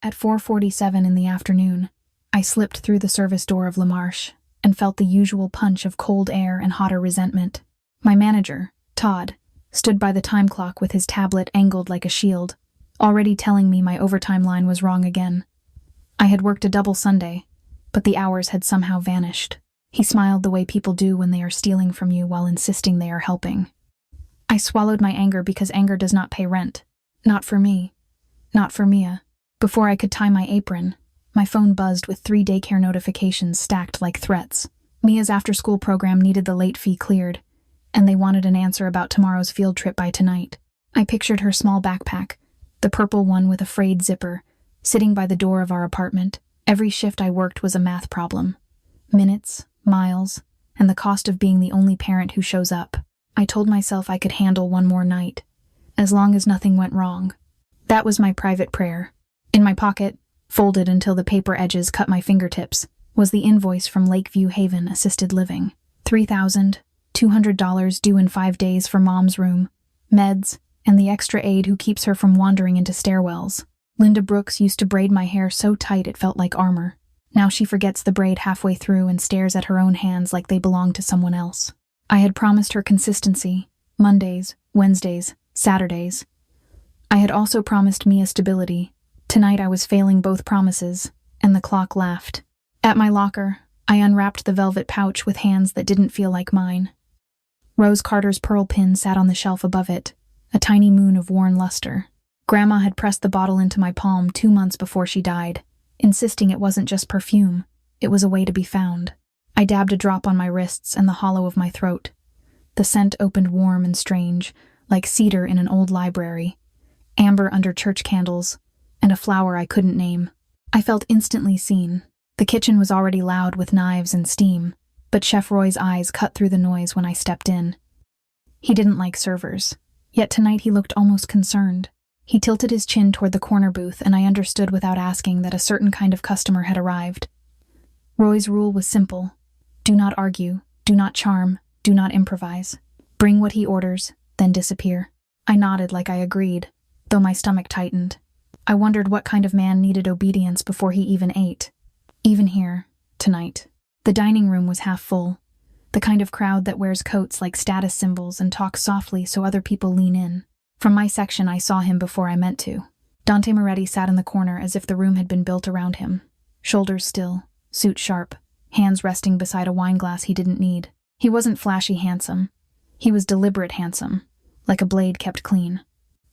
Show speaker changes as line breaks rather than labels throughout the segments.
At 4:47 in the afternoon, I slipped through the service door of LaMarche and felt the usual punch of cold air and hotter resentment. My manager, Todd, stood by the time clock with his tablet angled like a shield, already telling me my overtime line was wrong again. I had worked a double Sunday, but the hours had somehow vanished. He smiled the way people do when they are stealing from you while insisting they are helping. I swallowed my anger because anger does not pay rent. Not for me. Not for Mia. Before I could tie my apron, my phone buzzed with 3 daycare notifications stacked like threats. Mia's after-school program needed the late fee cleared, and they wanted an answer about tomorrow's field trip by tonight. I pictured her small backpack, the purple one with a frayed zipper, sitting by the door of our apartment. Every shift I worked was a math problem. Minutes, miles, and the cost of being the only parent who shows up. I told myself I could handle one more night, as long as nothing went wrong. That was my private prayer. In my pocket, folded until the paper edges cut my fingertips, was the invoice from Lakeview Haven Assisted Living. $3,200 due in 5 days for Mom's room, meds, and the extra aide who keeps her from wandering into stairwells. Linda Brooks used to braid my hair so tight it felt like armor. Now she forgets the braid halfway through and stares at her own hands like they belong to someone else. I had promised her consistency, Mondays, Wednesdays, Saturdays. I had also promised Mia stability. Tonight I was failing both promises, and the clock laughed. At my locker, I unwrapped the velvet pouch with hands that didn't feel like mine. Rose Carter's pearl pin sat on the shelf above it, a tiny moon of worn luster. Grandma had pressed the bottle into my palm 2 months before she died, insisting it wasn't just perfume, it was a way to be found. I dabbed a drop on my wrists and the hollow of my throat. The scent opened warm and strange, like cedar in an old library, amber under church candles, and a flower I couldn't name. I felt instantly seen. The kitchen was already loud with knives and steam, but Chef Roy's eyes cut through the noise when I stepped in. He didn't like servers, yet tonight he looked almost concerned. He tilted his chin toward the corner booth, and I understood without asking that a certain kind of customer had arrived. Roy's rule was simple. Do not argue, do not charm, do not improvise. Bring what he orders, then disappear. I nodded like I agreed, though my stomach tightened. I wondered what kind of man needed obedience before he even ate. Even here, tonight. The dining room was half full, the kind of crowd that wears coats like status symbols and talks softly so other people lean in. From my section, I saw him before I meant to. Dante Moretti sat in the corner as if the room had been built around him. Shoulders still, suit sharp, hands resting beside a wine glass he didn't need. He wasn't flashy handsome. He was deliberate handsome, like a blade kept clean.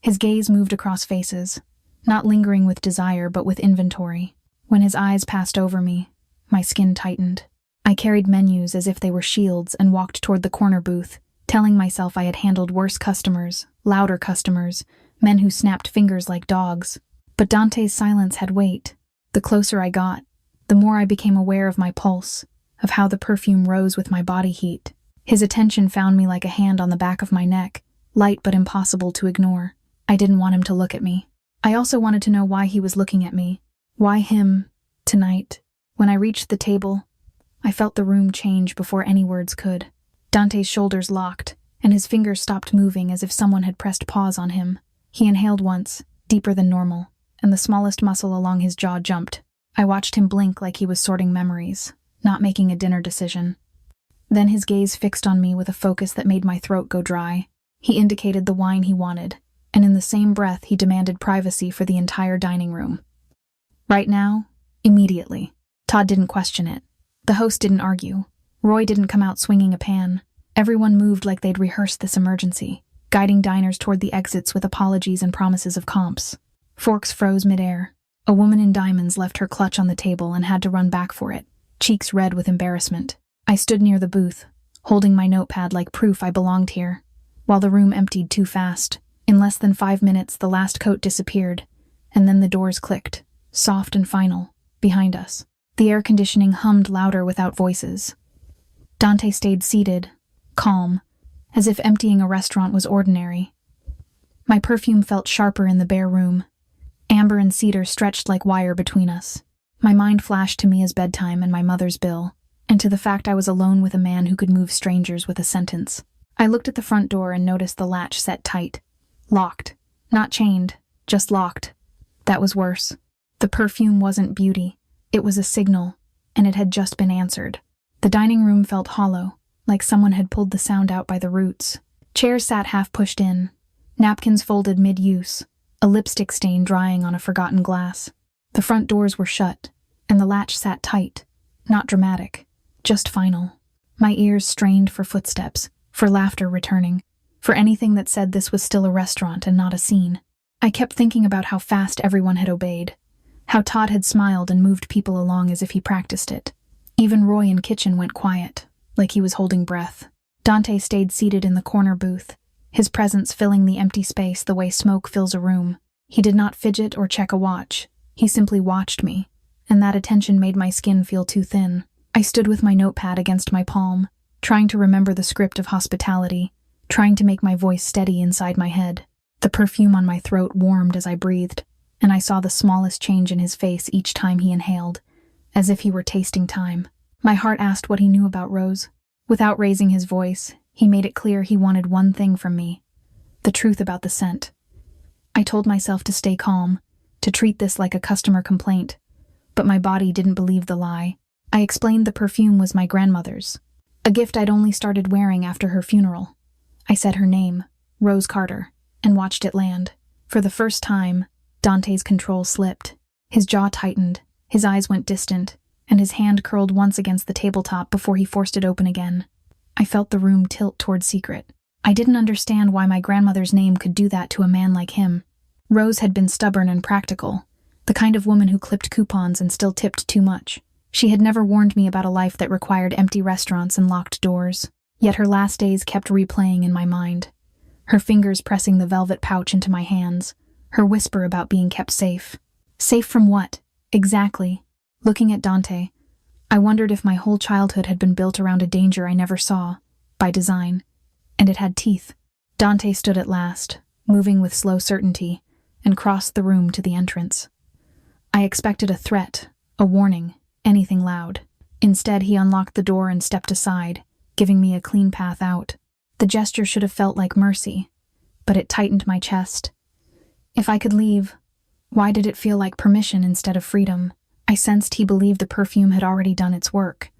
His gaze moved across faces, not lingering with desire but with inventory. When his eyes passed over me, my skin tightened. I carried menus as if they were shields and walked toward the corner booth, telling myself I had handled worse customers, louder customers, men who snapped fingers like dogs. But Dante's silence had weight. The closer I got, the more I became aware of my pulse, of how the perfume rose with my body heat. His attention found me like a hand on the back of my neck, light but impossible to ignore. I didn't want him to look at me. I also wanted to know why he was looking at me. Why him, tonight? When I reached the table, I felt the room change before any words could. Dante's shoulders locked, and his fingers stopped moving as if someone had pressed pause on him. He inhaled once, deeper than normal, and the smallest muscle along his jaw jumped. I watched him blink like he was sorting memories, not making a dinner decision. Then his gaze fixed on me with a focus that made my throat go dry. He indicated the wine he wanted, and in the same breath he demanded privacy for the entire dining room. Right now, immediately. Todd didn't question it. The host didn't argue. Roy didn't come out swinging a pan. Everyone moved like they'd rehearsed this emergency, guiding diners toward the exits with apologies and promises of comps. Forks froze midair. A woman in diamonds left her clutch on the table and had to run back for it, cheeks red with embarrassment. I stood near the booth, holding my notepad like proof I belonged here, while the room emptied too fast. In less than 5 minutes, the last coat disappeared, and then the doors clicked, soft and final, behind us. The air conditioning hummed louder without voices. Dante stayed seated, calm, as if emptying a restaurant was ordinary. My perfume felt sharper in the bare room. Amber and cedar stretched like wire between us. My mind flashed to Mia's bedtime and my mother's bill, and to the fact I was alone with a man who could move strangers with a sentence. I looked at the front door and noticed the latch set tight. Locked. Not chained, just locked. That was worse. The perfume wasn't beauty. It was a signal, and it had just been answered. The dining room felt hollow, like someone had pulled the sound out by the roots. Chairs sat half pushed in, napkins folded mid-use, a lipstick stain drying on a forgotten glass. The front doors were shut, and the latch sat tight, not dramatic, just final. My ears strained for footsteps, for laughter returning, for anything that said this was still a restaurant and not a scene. I kept thinking about how fast everyone had obeyed, how Todd had smiled and moved people along as if he practiced it. Even Roy in kitchen went quiet, like he was holding breath. Dante stayed seated in the corner booth, his presence filling the empty space the way smoke fills a room. He did not fidget or check a watch. He simply watched me, and that attention made my skin feel too thin. I stood with my notepad against my palm, trying to remember the script of hospitality, trying to make my voice steady inside my head. The perfume on my throat warmed as I breathed, and I saw the smallest change in his face each time he inhaled, as if he were tasting time. My heart asked what he knew about Rose. Without raising his voice, he made it clear he wanted one thing from me: the truth about the scent. I told myself to stay calm, to treat this like a customer complaint, but my body didn't believe the lie. I explained the perfume was my grandmother's, a gift I'd only started wearing after her funeral. I said her name, Rose Carter, and watched it land. For the first time, Dante's control slipped. His jaw tightened, his eyes went distant, and his hand curled once against the tabletop before he forced it open again. I felt the room tilt toward secret. I didn't understand why my grandmother's name could do that to a man like him. Rose had been stubborn and practical, the kind of woman who clipped coupons and still tipped too much. She had never warned me about a life that required empty restaurants and locked doors, yet her last days kept replaying in my mind. Her fingers pressing the velvet pouch into my hands, her whisper about being kept safe. Safe from what? Exactly. Looking at Dante, I wondered if my whole childhood had been built around a danger I never saw, by design, and it had teeth. Dante stood at last, moving with slow certainty, and crossed the room to the entrance. I expected a threat, a warning, anything loud. Instead, he unlocked the door and stepped aside, giving me a clean path out. The gesture should have felt like mercy, but it tightened my chest. If I could leave, why did it feel like permission instead of freedom? I sensed he believed the perfume had already done its work,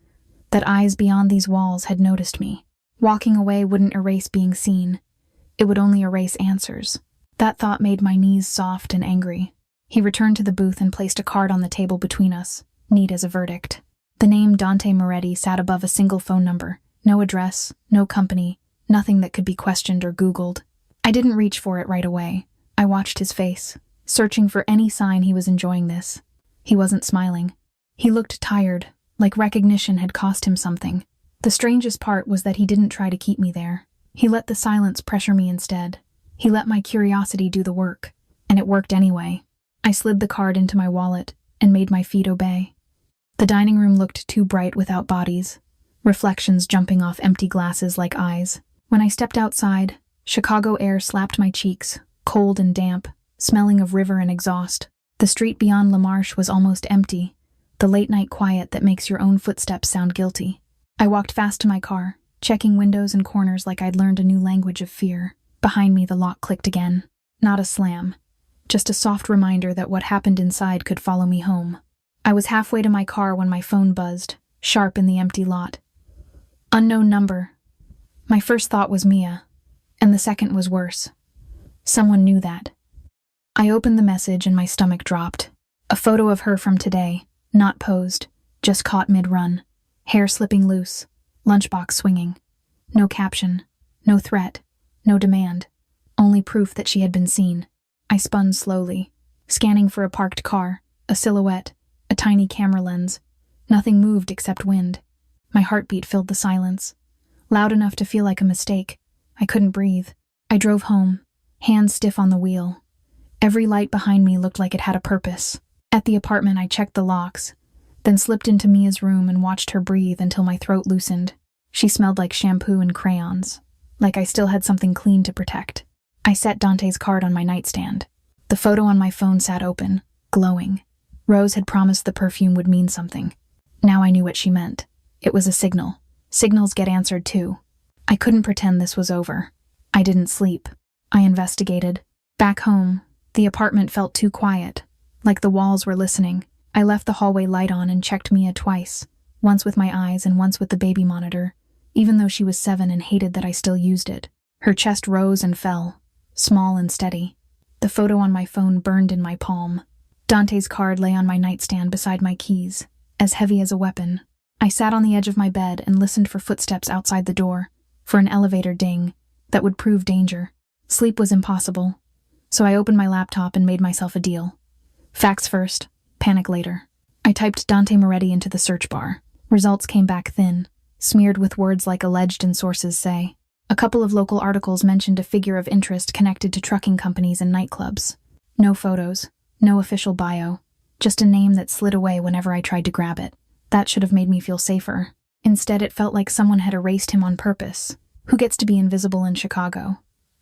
that eyes beyond these walls had noticed me. Walking away wouldn't erase being seen. It would only erase answers. That thought made my knees soft and angry. He returned to the booth and placed a card on the table between us, neat as a verdict. The name Dante Moretti sat above a single phone number. No address, no company, nothing that could be questioned or Googled. I didn't reach for it right away. I watched his face, searching for any sign he was enjoying this. He wasn't smiling. He looked tired, like recognition had cost him something. The strangest part was that he didn't try to keep me there. He let the silence pressure me instead. He let my curiosity do the work, and it worked anyway. I slid the card into my wallet and made my feet obey. The dining room looked too bright without bodies, reflections jumping off empty glasses like eyes. When I stepped outside, Chicago air slapped my cheeks, cold and damp, smelling of river and exhaust. The street beyond La Marche was almost empty, the late-night quiet that makes your own footsteps sound guilty. I walked fast to my car, checking windows and corners like I'd learned a new language of fear. Behind me, the lock clicked again. Not a slam, just a soft reminder that what happened inside could follow me home. I was halfway to my car when my phone buzzed, sharp in the empty lot. Unknown number. My first thought was Mia, and the second was worse. Someone knew that. I opened the message and my stomach dropped. A photo of her from today, not posed, just caught mid-run. Hair slipping loose, lunchbox swinging. No caption, no threat, no demand, only proof that she had been seen. I spun slowly, scanning for a parked car, a silhouette, a tiny camera lens. Nothing moved except wind. My heartbeat filled the silence, loud enough to feel like a mistake. I couldn't breathe. I drove home, hands stiff on the wheel. Every light behind me looked like it had a purpose. At the apartment, I checked the locks, then slipped into Mia's room and watched her breathe until my throat loosened. She smelled like shampoo and crayons, like I still had something clean to protect. I set Dante's card on my nightstand. The photo on my phone sat open, glowing. Rose had promised the perfume would mean something. Now I knew what she meant. It was a signal. Signals get answered too. I couldn't pretend this was over. I didn't sleep. I investigated. Back home, the apartment felt too quiet. like the walls were listening. I left the hallway light on and checked Mia twice, once with my eyes and once with the baby monitor, even though she was 7 and hated that I still used it. Her chest rose and fell, small and steady. The photo on my phone burned in my palm. Dante's card lay on my nightstand beside my keys, as heavy as a weapon. I sat on the edge of my bed and listened for footsteps outside the door, for an elevator ding that would prove danger. Sleep was impossible, so I opened my laptop and made myself a deal. Facts first, panic later. I typed Dante Moretti into the search bar. Results came back thin, smeared with words like alleged and sources say. A couple of local articles mentioned a figure of interest connected to trucking companies and nightclubs. No photos, no official bio, just a name that slid away whenever I tried to grab it. That should have made me feel safer. Instead, it felt like someone had erased him on purpose. Who gets to be invisible in Chicago?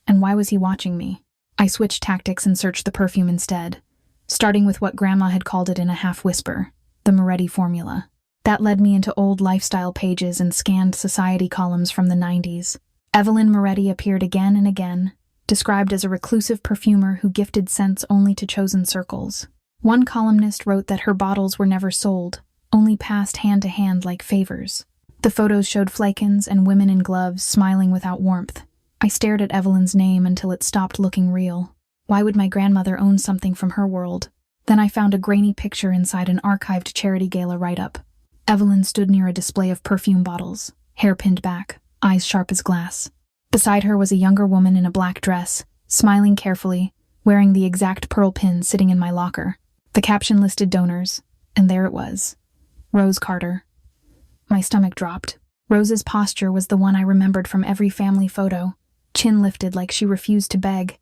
And why was he watching me? I switched tactics and searched the Perfume instead, starting with what Grandma had called it in a half-whisper, the Moretti formula. That led me into old lifestyle pages and scanned society columns from the 90s. Evelyn Moretti appeared again and again, described as a reclusive perfumer who gifted scents only to chosen circles. One columnist wrote that her bottles were never sold, only passed hand to hand like favors. The photos showed flakens and women in gloves smiling without warmth. I stared at Evelyn's name until it stopped looking real. Why would my grandmother own something from her world? Then I found a grainy picture inside an archived charity gala write-up. Evelyn stood near a display of perfume bottles, hair pinned back, eyes sharp as glass. Beside her was a younger woman in a black dress, smiling carefully, wearing the exact pearl pin sitting in my locker. The caption listed donors, and there it was. Rose Carter. My stomach dropped. Rose's posture was the one I remembered from every family photo, chin lifted like she refused to beg.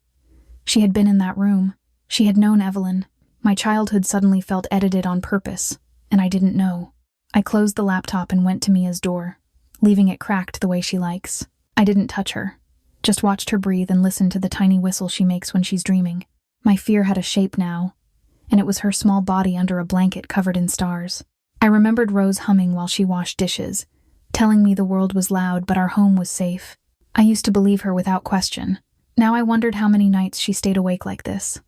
She had been in that room. She had known Evelyn. My childhood suddenly felt edited on purpose, and I didn't know. I closed the laptop and went to Mia's door, leaving it cracked the way she likes. I didn't touch her, just watched her breathe and listened to the tiny whistle she makes when she's dreaming. My fear had a shape now, and it was her small body under a blanket covered in stars. I remembered Rose humming while she washed dishes, telling me the world was loud but our home was safe. I used to believe her without question. Now I wondered how many nights she stayed awake like this,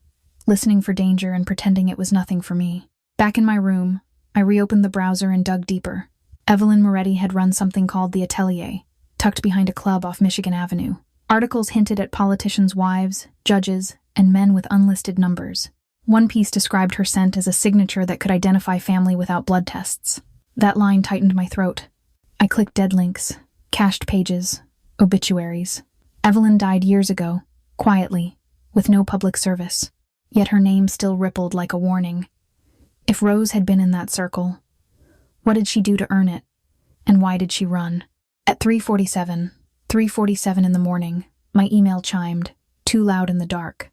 listening for danger and pretending it was nothing for me. Back in my room, I reopened the browser and dug deeper. Evelyn Moretti had run something called The Atelier, tucked behind a club off Michigan Avenue. Articles hinted at politicians' wives, judges, and men with unlisted numbers. One piece described her scent as a signature that could identify family without blood tests. That line tightened my throat. I clicked dead links, cached pages, obituaries. Evelyn died years ago, quietly, with no public service. Yet her name still rippled like a warning. If Rose had been in that circle, what did she do to earn it? And why did she run? At 3:47 in the morning, my email chimed, too loud in the dark.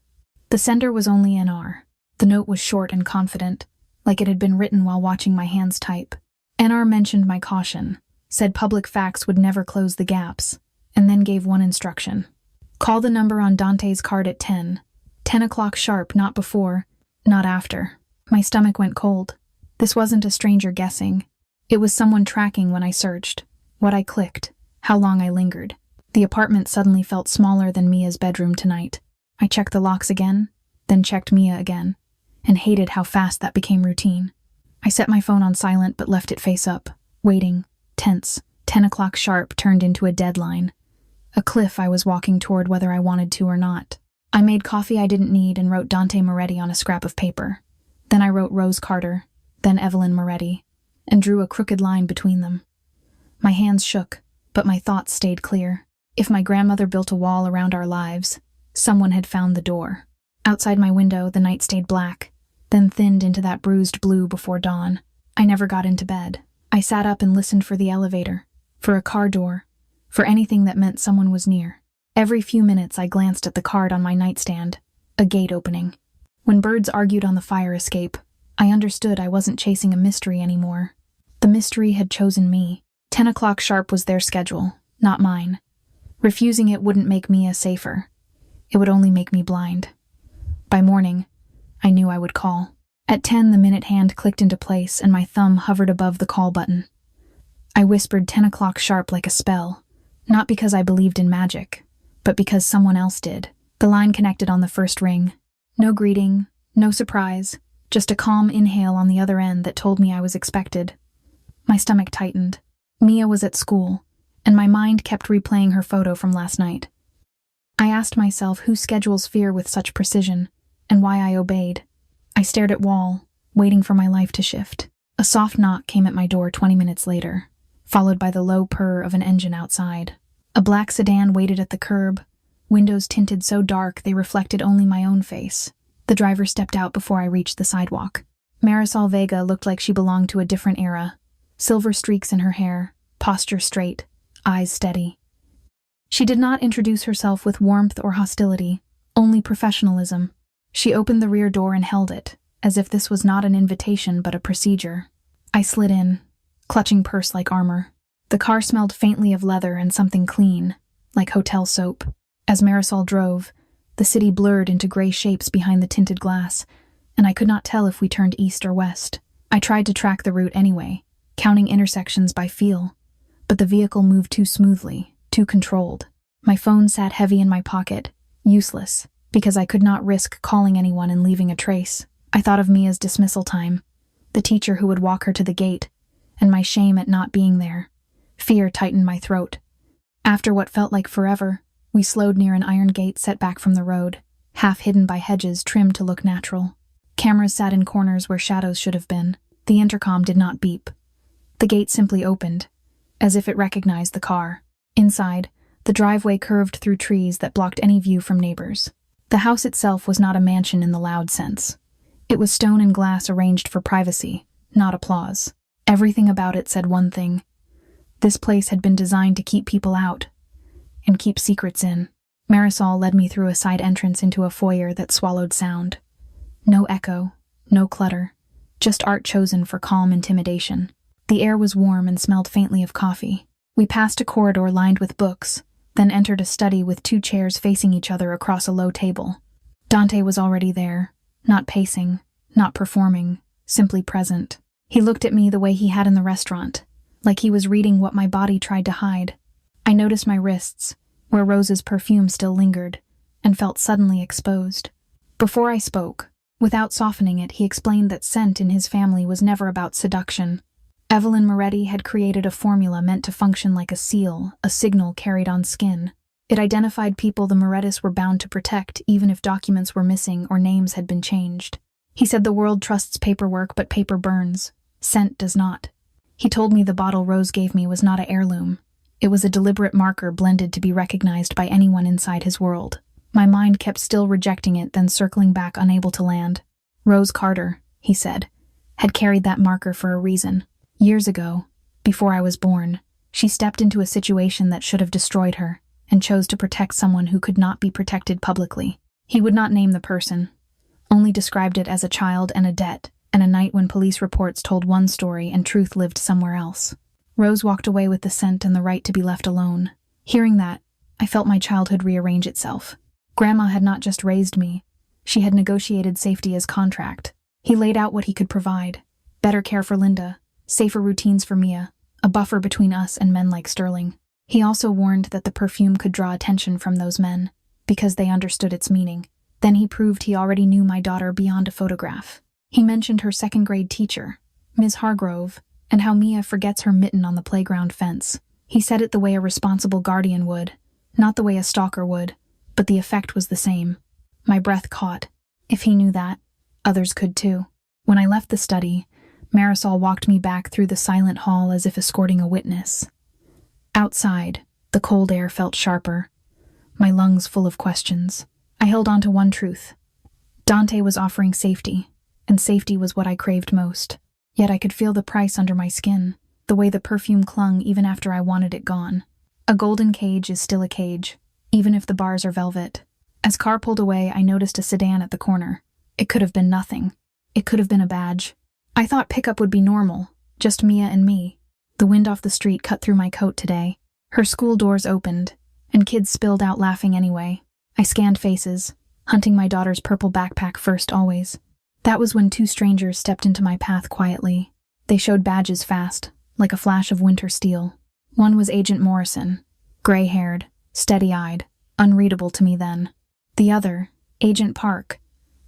The sender was only NR. The note was short and confident, like it had been written while watching my hands type. NR mentioned my caution, said public facts would never close the gaps, and then gave one instruction. Call the number on Dante's card at 10 o'clock sharp, not before, not after. My stomach went cold. This wasn't a stranger guessing. It was someone tracking when I searched, what I clicked, how long I lingered. The apartment suddenly felt smaller than Mia's bedroom tonight. I checked the locks again, then checked Mia again, and hated how fast that became routine. I set my phone on silent but left it face up, waiting, tense. 10 o'clock sharp turned into a deadline. A cliff I was walking toward whether I wanted to or not. I made coffee I didn't need and wrote Dante Moretti on a scrap of paper. Then I wrote Rose Carter, then Evelyn Moretti, and drew a crooked line between them. My hands shook, but my thoughts stayed clear. If my grandmother built a wall around our lives, someone had found the door. Outside my window, the night stayed black, then thinned into that bruised blue before dawn. I never got into bed. I sat up and listened for the elevator, for a car door, for anything that meant someone was near. Every few minutes I glanced at the card on my nightstand, a gate opening. When birds argued on the fire escape, I understood I wasn't chasing a mystery anymore. The mystery had chosen me. 10 o'clock sharp was their schedule, not mine. Refusing it wouldn't make Mia safer. It would only make me blind. By morning, I knew I would call. At 10, the minute hand clicked into place and my thumb hovered above the call button. I whispered 10 o'clock sharp like a spell, not because I believed in magic, but because someone else did. The line connected on the first ring. No greeting, no surprise, just a calm inhale on the other end that told me I was expected. My stomach tightened. Mia was at school, and my mind kept replaying her photo from last night. I asked myself who schedules fear with such precision, and why I obeyed. I stared at wall, waiting for my life to shift. A soft knock came at my door 20 minutes later, followed by the low purr of an engine outside. A black sedan waited at the curb, windows tinted so dark they reflected only my own face. The driver stepped out before I reached the sidewalk. Marisol Vega looked like she belonged to a different era. Silver streaks in her hair, posture straight, eyes steady. She did not introduce herself with warmth or hostility, only professionalism. She opened the rear door and held it, as if this was not an invitation but a procedure. I slid in, clutching purse like armor. The car smelled faintly of leather and something clean, like hotel soap. As Marisol drove, the city blurred into gray shapes behind the tinted glass, and I could not tell if we turned east or west. I tried to track the route anyway, counting intersections by feel, but the vehicle moved too smoothly, too controlled. My phone sat heavy in my pocket, useless, because I could not risk calling anyone and leaving a trace. I thought of Mia's dismissal time, the teacher who would walk her to the gate, and my shame at not being there. Fear tightened my throat. After what felt like forever, we slowed near an iron gate set back from the road, half hidden by hedges trimmed to look natural. Cameras sat in corners where shadows should have been. The intercom did not beep. The gate simply opened, as if it recognized the car. Inside, the driveway curved through trees that blocked any view from neighbors. The house itself was not a mansion in the loud sense. It was stone and glass arranged for privacy, not applause. Everything about it said one thing. This place had been designed to keep people out and keep secrets in. Marisol led me through a side entrance into a foyer that swallowed sound. No echo, no clutter, just art chosen for calm intimidation. The air was warm and smelled faintly of coffee. We passed a corridor lined with books, then entered a study with 2 chairs facing each other across a low table. Dante was already there, not pacing, not performing, simply present. He looked at me the way he had in the restaurant, like he was reading what my body tried to hide. I noticed my wrists, where Rose's perfume still lingered, and felt suddenly exposed. Before I spoke, without softening it, he explained that scent in his family was never about seduction. Evelyn Moretti had created a formula meant to function like a seal, a signal carried on skin. It identified people the Morettis were bound to protect, even if documents were missing or names had been changed. He said the world trusts paperwork, but paper burns. Scent does not. He told me the bottle Rose gave me was not an heirloom. It was a deliberate marker blended to be recognized by anyone inside his world. My mind kept still rejecting it, then circling back, unable to land. Rose Carter, he said, had carried that marker for a reason. Years ago, before I was born, she stepped into a situation that should have destroyed her, and chose to protect someone who could not be protected publicly. He would not name the person, only described it as a child and a debt, and a night when police reports told one story and truth lived somewhere else. Rose walked away with the scent and the right to be left alone. Hearing that, I felt my childhood rearrange itself. Grandma had not just raised me, she had negotiated safety as contract. He laid out what he could provide: better care for Linda, safer routines for Mia, a buffer between us and men like Sterling. He also warned that the perfume could draw attention from those men, because they understood its meaning. Then he proved he already knew my daughter beyond a photograph. He mentioned her second-grade teacher, Ms. Hargrove, and how Mia forgets her mitten on the playground fence. He said it the way a responsible guardian would, not the way a stalker would, but the effect was the same. My breath caught. If he knew that, others could too. When I left the study, Marisol walked me back through the silent hall as if escorting a witness. Outside, the cold air felt sharper, my lungs full of questions. I held on to one truth. Dante was offering safety, and safety was what I craved most. Yet I could feel the price under my skin, the way the perfume clung even after I wanted it gone. A golden cage is still a cage, even if the bars are velvet. As car pulled away, I noticed a sedan at the corner. It could have been nothing. It could have been a badge. I thought pickup would be normal, just Mia and me. The wind off the street cut through my coat today. Her school doors opened, and kids spilled out laughing anyway. I scanned faces, hunting my daughter's purple backpack first always. That was when 2 strangers stepped into my path quietly. They showed badges fast, like a flash of winter steel. One was Agent Morrison, gray-haired, steady-eyed, unreadable to me then. The other, Agent Park,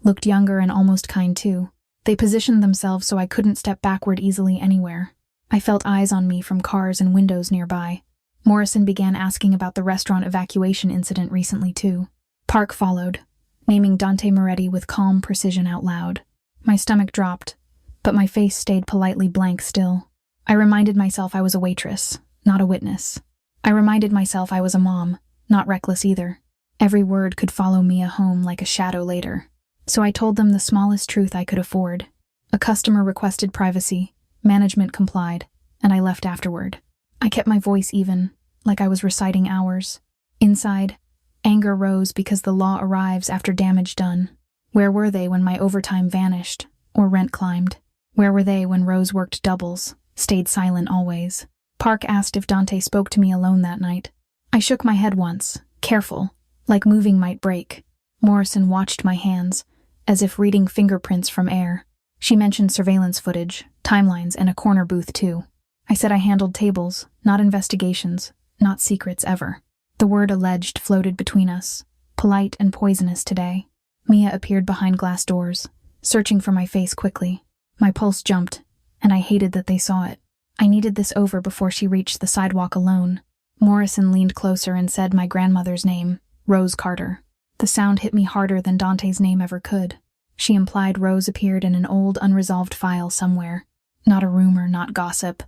looked younger and almost kind too. They positioned themselves so I couldn't step backward easily anywhere. I felt eyes on me from cars and windows nearby. Morrison began asking about the restaurant evacuation incident recently, too. Park followed, naming Dante Moretti with calm precision out loud. My stomach dropped, but my face stayed politely blank still. I reminded myself I was a waitress, not a witness. I reminded myself I was a mom, not reckless either. Every word could follow Mia home like a shadow later. So I told them the smallest truth I could afford. A customer requested privacy, management complied, and I left afterward. I kept my voice even, like I was reciting hours. Inside, anger rose because the law arrives after damage done. Where were they when my overtime vanished, or rent climbed? Where were they when Rose worked doubles, stayed silent always? Park asked if Dante spoke to me alone that night. I shook my head once, careful, like moving might break. Morrison watched my hands, as if reading fingerprints from air. She mentioned surveillance footage, timelines, and a corner booth too. I said I handled tables, not investigations, not secrets ever. The word alleged floated between us, polite and poisonous today. Mia appeared behind glass doors, searching for my face quickly. My pulse jumped, and I hated that they saw it. I needed this over before she reached the sidewalk alone. Morrison leaned closer and said my grandmother's name, Rose Carter. The sound hit me harder than Dante's name ever could. She implied Rose appeared in an old, unresolved file somewhere. Not a rumor, not gossip,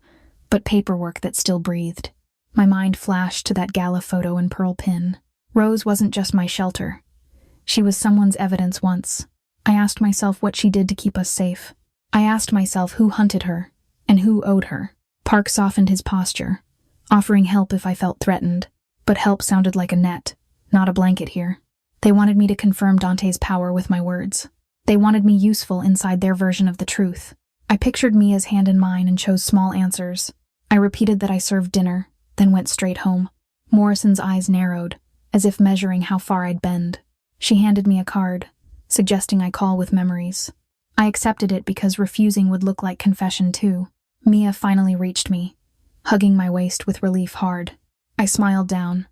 but paperwork that still breathed. My mind flashed to that gala photo and pearl pin. Rose wasn't just my shelter. She was someone's evidence once. I asked myself what she did to keep us safe. I asked myself who hunted her, and who owed her. Park softened his posture, offering help if I felt threatened. But help sounded like a net, not a blanket here. They wanted me to confirm Dante's power with my words. They wanted me useful inside their version of the truth. I pictured Mia's hand in mine and chose small answers. I repeated that I served dinner, then went straight home. Morrison's eyes narrowed, as if measuring how far I'd bend. She handed me a card, suggesting I call with memories. I accepted it because refusing would look like confession too. Mia finally reached me, hugging my waist with relief hard. I smiled down,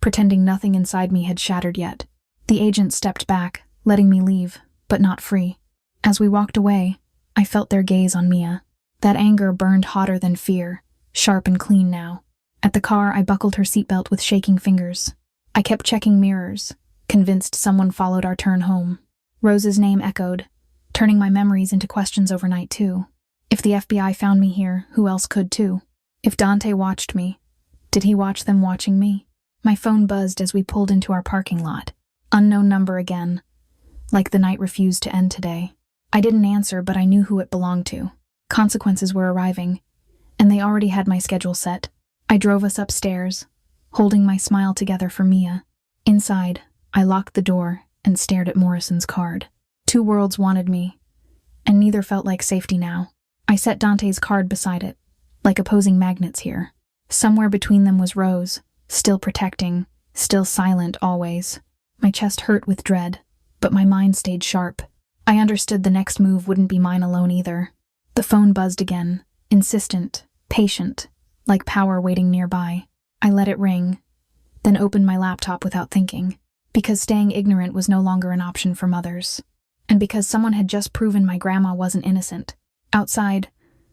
pretending nothing inside me had shattered yet. The agent stepped back, letting me leave, but not free. As we walked away, I felt their gaze on Mia. That anger burned hotter than fear, sharp and clean now. At the car, I buckled her seatbelt with shaking fingers. I kept checking mirrors, convinced someone followed our turn home. Rose's name echoed, turning my memories into questions overnight too. If the FBI found me here, who else could too? If Dante watched me, did he watch them watching me? My phone buzzed as we pulled into our parking lot. Unknown number again, like the night refused to end today. I didn't answer, but I knew who it belonged to. Consequences were arriving, and they already had my schedule set. I drove us upstairs, holding my smile together for Mia. Inside, I locked the door and stared at Morrison's card. Two worlds wanted me, and neither felt like safety now. I set Dante's card beside it, like opposing magnets here. Somewhere between them was Rose, still protecting, still silent always. My chest hurt with dread, but my mind stayed sharp. I understood the next move wouldn't be mine alone either. The phone buzzed again, insistent, patient, like power waiting nearby. I let it ring, then opened my laptop without thinking, because staying ignorant was no longer an option for mothers. And because someone had just proven my grandma wasn't innocent. Outside,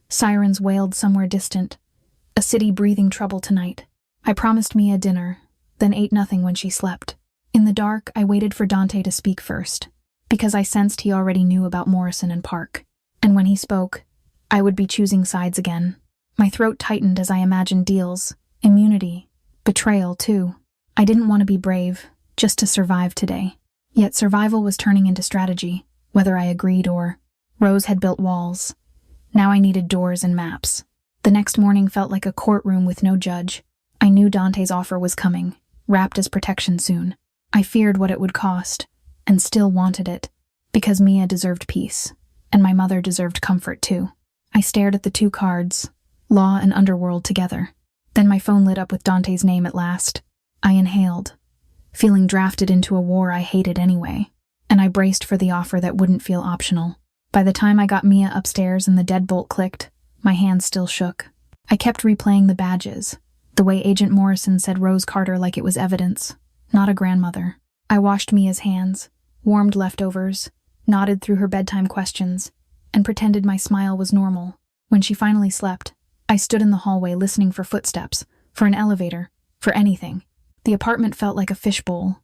sirens wailed somewhere distant, a city breathing trouble tonight. I promised Mia dinner, then ate nothing when she slept. In the dark, I waited for Dante to speak first, because I sensed he already knew about Morrison and Park. And when he spoke, I would be choosing sides again. My throat tightened as I imagined deals, immunity, betrayal too. I didn't want to be brave, just to survive today. Yet survival was turning into strategy, whether I agreed or... Rose had built walls. Now I needed doors and maps. The next morning felt like a courtroom with no judge. I knew Dante's offer was coming, wrapped as protection soon. I feared what it would cost, and still wanted it, because Mia deserved peace, and my mother deserved comfort too. I stared at the two cards, law and underworld together. Then my phone lit up with Dante's name at last. I inhaled, feeling drafted into a war I hated anyway, and I braced for the offer that wouldn't feel optional. By the time I got Mia upstairs and the deadbolt clicked, my hands still shook. I kept replaying the badges, the way Agent Morrison said Rose Carter like it was evidence, not a grandmother. I washed Mia's hands, warmed leftovers, nodded through her bedtime questions, and pretended my smile was normal. When she finally slept, I stood in the hallway listening for footsteps, for an elevator, for anything. The apartment felt like a fishbowl.